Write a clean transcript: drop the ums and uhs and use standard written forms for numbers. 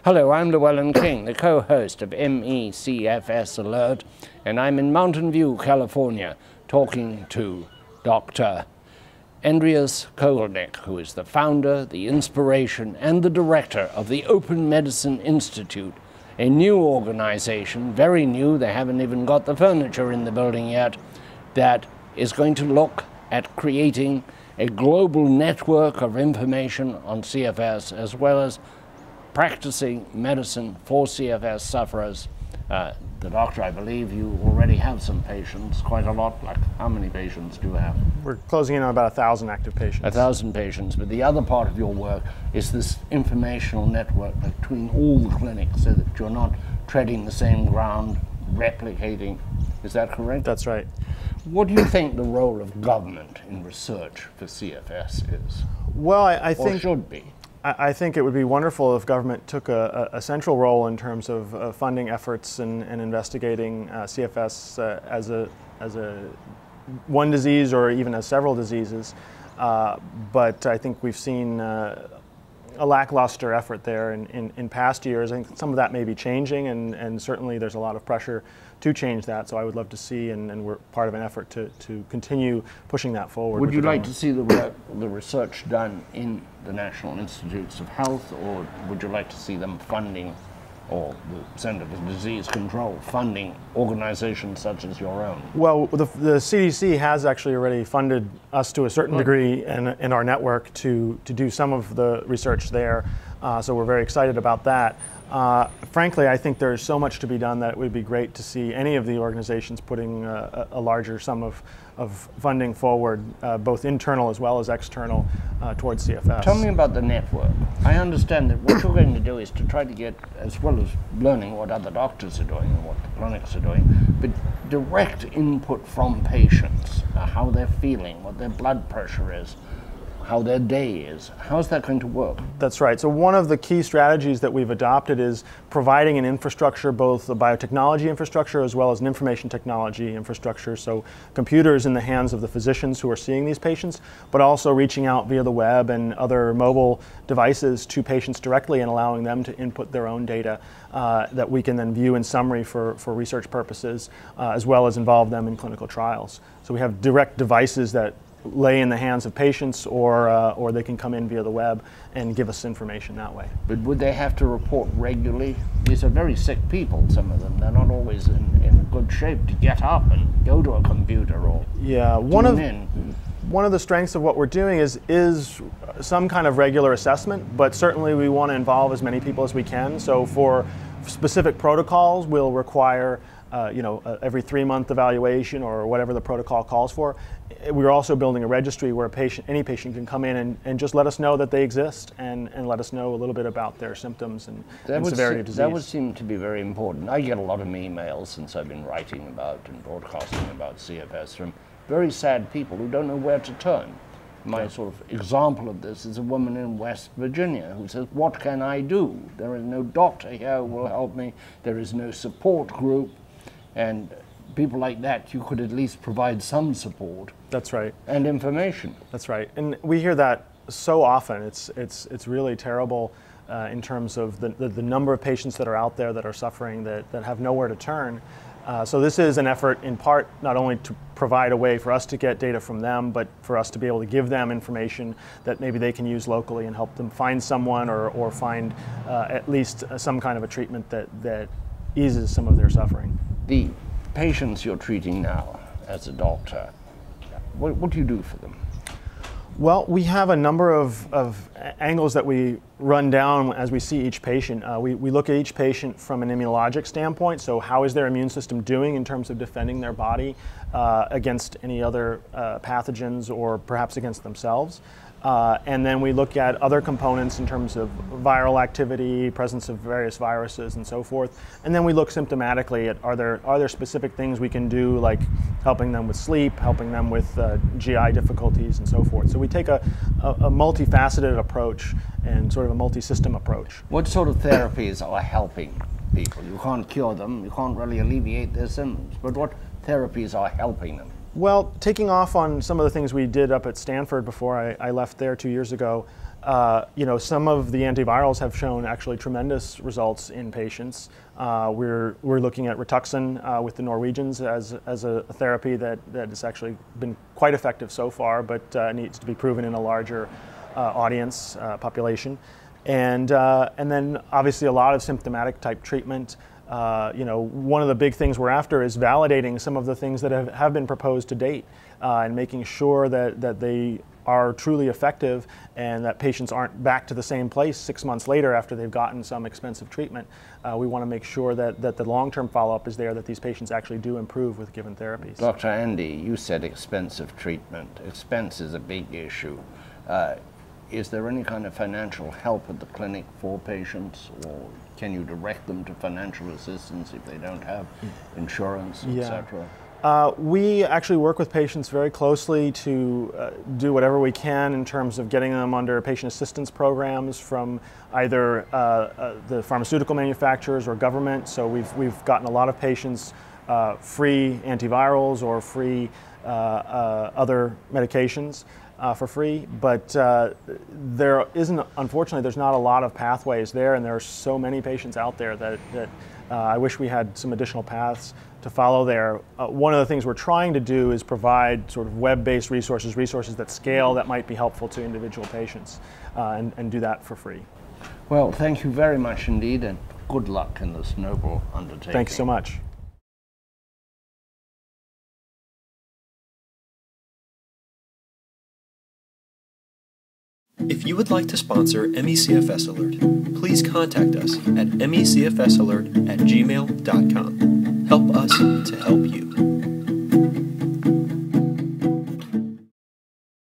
Hello, I'm Llewellyn King, the co-host of MECFS Alert, and I'm in Mountain View, California, talking to Dr. Andreas Kogelnik, who is the founder, the inspiration, and the director of the Open Medicine Institute, a new organization, very new, they haven't even got the furniture in the building yet, that is going to look at creating a global network of information on CFS, as well as practicing medicine for CFS sufferers. The doctor, I believe you already have some patients, quite a lot. Like, how many patients do you have? We're closing in on about 1,000 active patients. 1,000 patients, but the other part of your work is this informational network between all the clinics so that you're not treading the same ground, replicating. Is that correct? That's right. What do you think the role of government in research for CFS is? Well, I think... Or should be? I think it would be wonderful if government took a central role in terms of funding efforts and investigating CFS as a one disease or even as several diseases. But I think we've seen a lackluster effort there in past years. I think some of that may be changing, and certainly there's a lot of pressure to change that. So I would love to see, and we're part of an effort to continue pushing that forward. Would you like to see the research done in the National Institutes of Health, or would you like to see them funding, or the Center for Disease Control funding organizations such as your own? Well, the CDC has actually already funded us to a certain degree in our network to do some of the research there, so we're very excited about that. Frankly, I think there's so much to be done that it would be great to see any of the organizations putting a larger sum of funding forward, both internal as well as external, towards CFS. Tell me about the network. I understand that what you're going to do is to try to get, as well as learning what other doctors are doing and what the clinics are doing, but direct input from patients, how they're feeling, what their blood pressure is, how their day is. How's that going to work? That's right. So one of the key strategies that we've adopted is providing an infrastructure, both a biotechnology infrastructure as well as an information technology infrastructure. So computers in the hands of the physicians who are seeing these patients, but also reaching out via the web and other mobile devices to patients directly and allowing them to input their own data that we can then view in summary for research purposes, as well as involve them in clinical trials. So we have direct devices that lay in the hands of patients, or they can come in via the web and give us information that way. But would they have to report regularly? These are very sick people, some of them. They're not always in good shape to get up and go to a computer or one of the strengths of what we're doing is some kind of regular assessment, but certainly we want to involve as many people as we can. So for specific protocols, we'll require every 3-month evaluation or whatever the protocol calls for. We're also building a registry where any patient can come in and just let us know that they exist and let us know a little bit about their symptoms and severity of disease. That would seem to be very important. I get a lot of emails since I've been writing about and broadcasting about CFS from very sad people who don't know where to turn. My sort of example of this is a woman in West Virginia who says, what can I do? There is no doctor here who will help me. There is no support group. And people like that, you could at least provide some support. That's right. And information. That's right. And we hear that so often. It's really terrible in terms of the number of patients that are out there that are suffering, that have nowhere to turn. So this is an effort in part not only to provide a way for us to get data from them, but for us to be able to give them information that maybe they can use locally and help them find someone or find at least some kind of a treatment that eases some of their suffering. The patients you're treating now as a doctor, what do you do for them? Well, we have a number of angles that we run down as we see each patient. We look at each patient from an immunologic standpoint, so how is their immune system doing in terms of defending their body against any other pathogens or perhaps against themselves. And then we look at other components in terms of viral activity, presence of various viruses and so forth. And then we look symptomatically at are there specific things we can do, like helping them with sleep, helping them with GI difficulties and so forth. So we take a multifaceted approach and sort of a multi-system approach. What sort of therapies are helping people? You can't cure them, you can't really alleviate their symptoms, but what therapies are helping them? Well, taking off on some of the things we did up at Stanford before I left there 2 years ago, some of the antivirals have shown actually tremendous results in patients. We're looking at Rituxan with the Norwegians as a therapy that has actually been quite effective so far, but needs to be proven in a larger audience population. And then obviously a lot of symptomatic type treatment. One of the big things we're after is validating some of the things that have been proposed to date and making sure that they are truly effective and that patients aren't back to the same place 6 months later after they've gotten some expensive treatment. We want to make sure that the long-term follow-up is there, that these patients actually do improve with given therapies. Dr. Andy, you said expensive treatment. Expense is a big issue. Is there any kind of financial help at the clinic for patients, or can you direct them to financial assistance if they don't have insurance, etc.? We actually work with patients very closely to do whatever we can in terms of getting them under patient assistance programs from either the pharmaceutical manufacturers or government. So we've gotten a lot of patients free antivirals or free other medications for free, but there isn't, unfortunately, there's not a lot of pathways there, and there are so many patients out there that I wish we had some additional paths to follow there. One of the things we're trying to do is provide sort of web-based resources that scale, that might be helpful to individual patients, and do that for free. Well, thank you very much indeed, and good luck in this noble undertaking. Thanks so much. If you would like to sponsor MECFS Alert, please contact us at mecfsalert@gmail.com. Help us to help you.